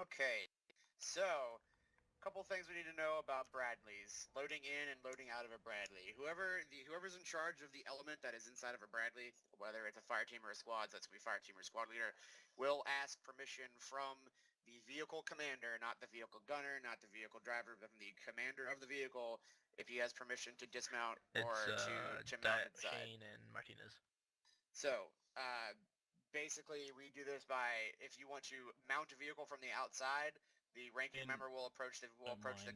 Okay, so a couple things we need to know about Bradleys. Loading in and loading out of a Bradley. Whoever's in charge of the element that is inside of a Bradley, whether it's a fire team or a squad, so that's going to be fire team or squad leader, will ask permission from the vehicle commander, not the vehicle gunner, not the vehicle driver, but from the commander of the vehicle, if he has permission to dismount or to mount inside. Shane and Martinez. So, basically, we do this by, if you want to mount a vehicle from the outside, the ranking member will approach the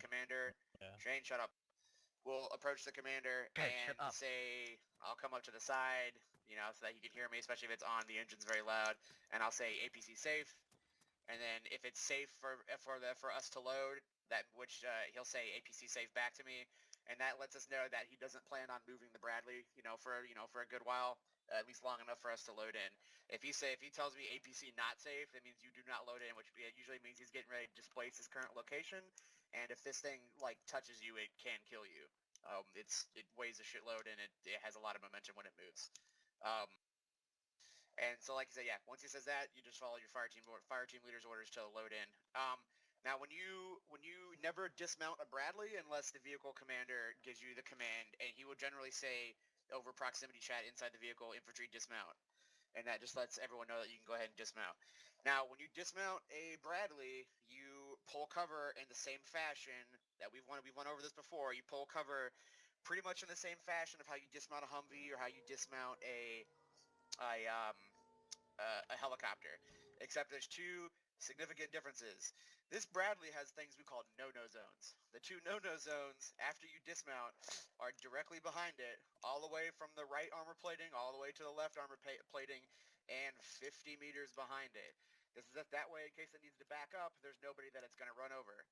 commander. Yeah. Shane, shut up. Will approach the commander and say, I'll come up to the side, so that he can hear me, especially if it's on, the engine's very loud, and I'll say APC safe. And then if it's safe for us to load, he'll say APC safe back to me, and that lets us know that he doesn't plan on moving the Bradley, for a good while, at least long enough for us to load in. If he tells me APC not safe, that means you do not load in, which usually means he's getting ready to displace his current location. And if this thing touches you, it can kill you. It weighs a shitload and it has a lot of momentum when it moves. And so, like I said, once he says that, you just follow your fire team leader's orders to load in. Now, when you never dismount a Bradley unless the vehicle commander gives you the command, and he will generally say over proximity chat inside the vehicle, infantry dismount. And that just lets everyone know that you can go ahead and dismount. Now, when you dismount a Bradley, you pull cover in the same fashion that we've went over this before. You pull cover pretty much in the same fashion of how you dismount a Humvee or how you dismount a helicopter, except there's two significant differences. This Bradley has things we call no-no zones. The two no-no zones after you dismount are directly behind it, all the way from the right armor plating all the way to the left armor plating, and 50 meters behind it. This is that way in case it needs to back up, there's nobody that it's going to run over.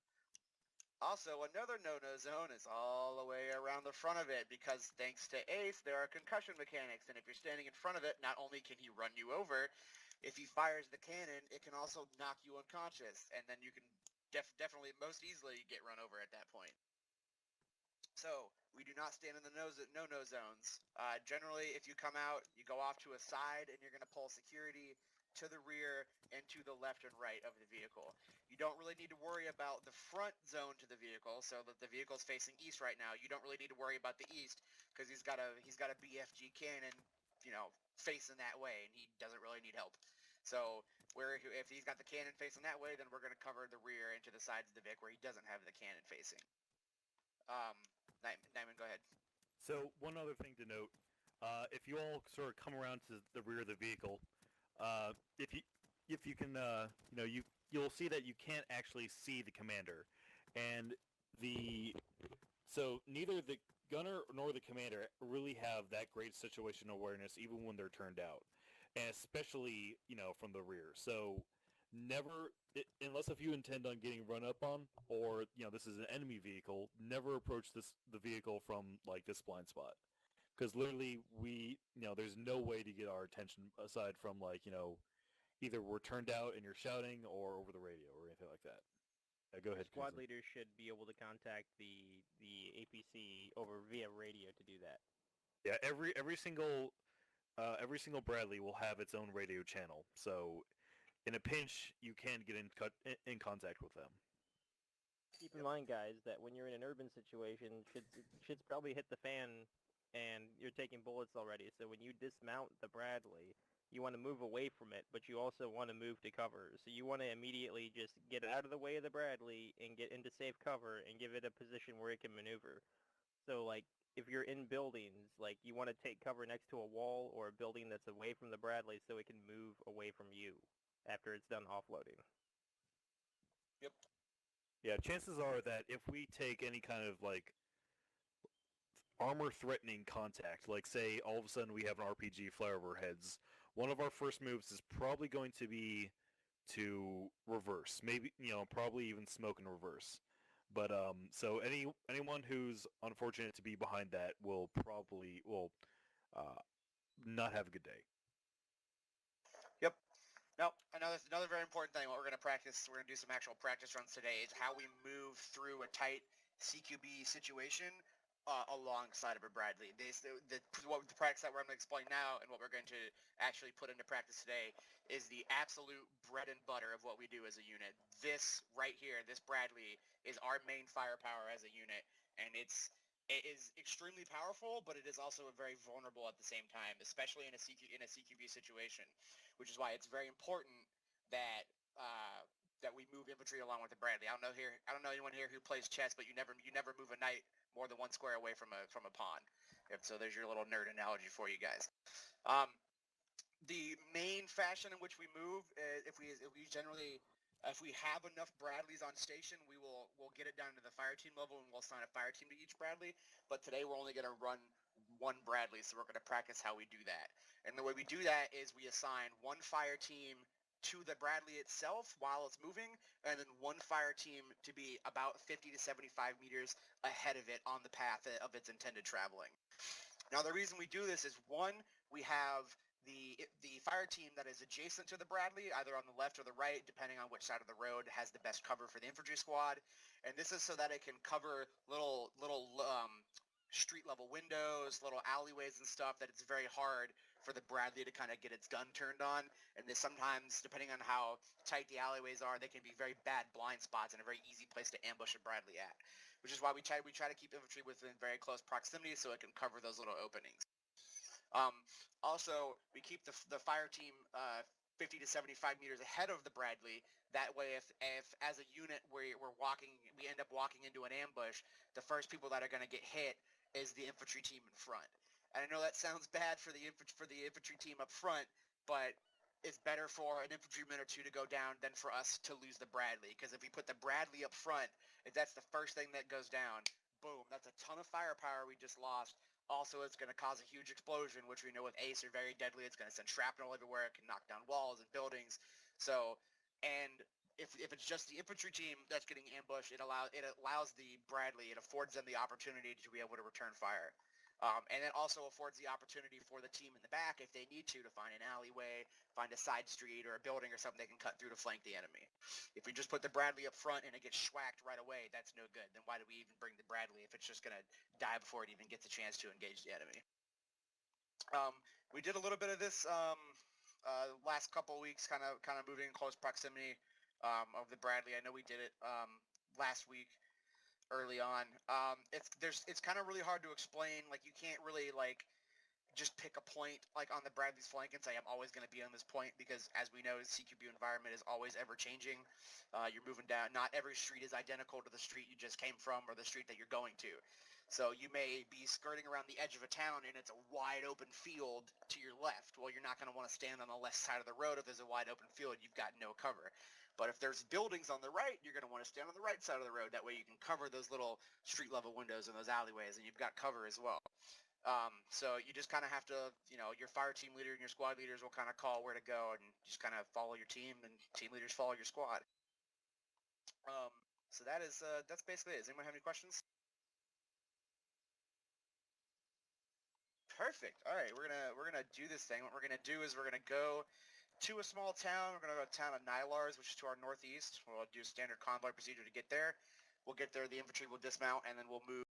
Also, another no-no zone is all the way around the front of it, because thanks to Ace, there are concussion mechanics, and if you're standing in front of it, not only can he run you over, if he fires the cannon, it can also knock you unconscious, and then you can definitely most easily get run over at that point. So, we do not stand in the no-no zones. Generally, if you come out, you go off to a side, and you're going to pull security to the rear and to the left and right of the vehicle. You don't really need to worry about the front zone to the vehicle, so that the vehicle's facing east right now. You don't really need to worry about the east, because he's got a BFG cannon, facing that way, and he doesn't really need help. So if he's got the cannon facing that way, then we're going to cover the rear into the sides of the Vic where he doesn't have the cannon facing. Nyman, go ahead. So one other thing to note, if you all sort of come around to the rear of the vehicle, if you can, you'll see that you can't actually see the commander, and so neither the gunner nor the commander really have that great situational awareness, even when they're turned out, and especially from the rear. So never, unless if you intend on getting run up on, or this is an enemy vehicle, never approach the vehicle from this blind spot, because literally there's no way to get our attention aside from either we're turned out and you're shouting, or over the radio or anything like that. Go ahead. Squad leaders should be able to contact the APC over via radio to do that. Yeah, every single Bradley will have its own radio channel, so in a pinch you can get in contact with them. Keep in mind, guys, that when you're in an urban situation, shit's probably hit the fan, and you're taking bullets already. So when you dismount the Bradley, you want to move away from it, but you also want to move to cover. So you want to immediately just get out of the way of the Bradley and get into safe cover and give it a position where it can maneuver. So, if you're in buildings, you want to take cover next to a wall or a building that's away from the Bradley so it can move away from you after it's done offloading. Yep. Yeah, chances are that if we take any kind of, armor-threatening contact, say all of a sudden we have an RPG fly over our heads, one of our first moves is probably going to be to reverse. Maybe, probably even smoke in reverse. But, so anyone who's unfortunate to be behind that will probably, not have a good day. Yep. Now, another very important thing, what we're going to practice, we're going to do some actual practice runs today, is how we move through a tight CQB situation alongside of a Bradley. The practice that we're going to explain now and what we're going to actually put into practice today is the absolute bread and butter of what we do as a unit. This right here, this Bradley, is our main firepower as a unit, and it is extremely powerful, but it is also very vulnerable at the same time, especially in a CQB situation, which is why it's very important that that we move infantry along with the Bradley. I don't know anyone here who plays chess, but you never move a knight more than one square away from a pawn. So there's your little nerd analogy for you guys. The main fashion in which we move, if we have enough Bradleys on station, we'll get it down to the fire team level and we'll assign a fire team to each Bradley. But today we're only going to run one Bradley, so we're going to practice how we do that. And the way we do that is we assign one fire team to the Bradley itself while it's moving, and then one fire team to be about 50 to 75 meters ahead of it on the path of its intended traveling. Now, the reason we do this is, one, we have the fire team that is adjacent to the Bradley, either on the left or the right, depending on which side of the road has the best cover for the infantry squad. And this is so that it can cover little street level windows, little alleyways and stuff that it's very hard for the Bradley to kind of get its gun turned on. And this sometimes, depending on how tight the alleyways are, they can be very bad blind spots and a very easy place to ambush a Bradley at. Which is why we try to keep infantry within very close proximity so it can cover those little openings. Also, we keep the fire team 50 to 75 meters ahead of the Bradley. That way, if as a unit we end up walking into an ambush, the first people that are going to get hit is the infantry team in front. And I know that sounds bad for the infantry team up front, but it's better for an infantryman or two to go down than for us to lose the Bradley. Because if we put the Bradley up front, if that's the first thing that goes down, boom, that's a ton of firepower we just lost. Also, it's going to cause a huge explosion, which we know with ACE are very deadly. It's going to send shrapnel everywhere. It can knock down walls and buildings. So, and if it's just the infantry team that's getting ambushed, it allows the Bradley, it affords them the opportunity to be able to return fire. And it also affords the opportunity for the team in the back, if they need to find an alleyway, find a side street or a building or something they can cut through to flank the enemy. If we just put the Bradley up front and it gets schwacked right away, that's no good. Then why do we even bring the Bradley if it's just going to die before it even gets a chance to engage the enemy? We did a little bit of this last couple of weeks, kind of moving in close proximity of the Bradley. I know we did it last week. Early on, it's kind of really hard to explain. Like, you can't really just pick a point on the Bradley's flank and say I'm always going to be on this point, because as we know, the CQB environment is always ever changing. You're moving down. Not every street is identical to the street you just came from or the street that you're going to. So you may be skirting around the edge of a town and it's a wide open field to your left. Well, you're not going to want to stand on the left side of the road if there's a wide open field. You've got no cover. But if there's buildings on the right, you're going to want to stand on the right side of the road. That way you can cover those little street level windows and those alleyways, and you've got cover as well. So you just kind of have to, your fire team leader and your squad leaders will kind of call where to go, and just kind of follow your team, and team leaders follow your squad. So that's basically it. Does anyone have any questions? Perfect. All right, we're gonna do this thing. What we're gonna do is we're gonna go to a small town. We're going to go to a town of Nylars, which is to our northeast. We'll do standard convoy procedure to get there. We'll get there, the infantry will dismount, and then we'll move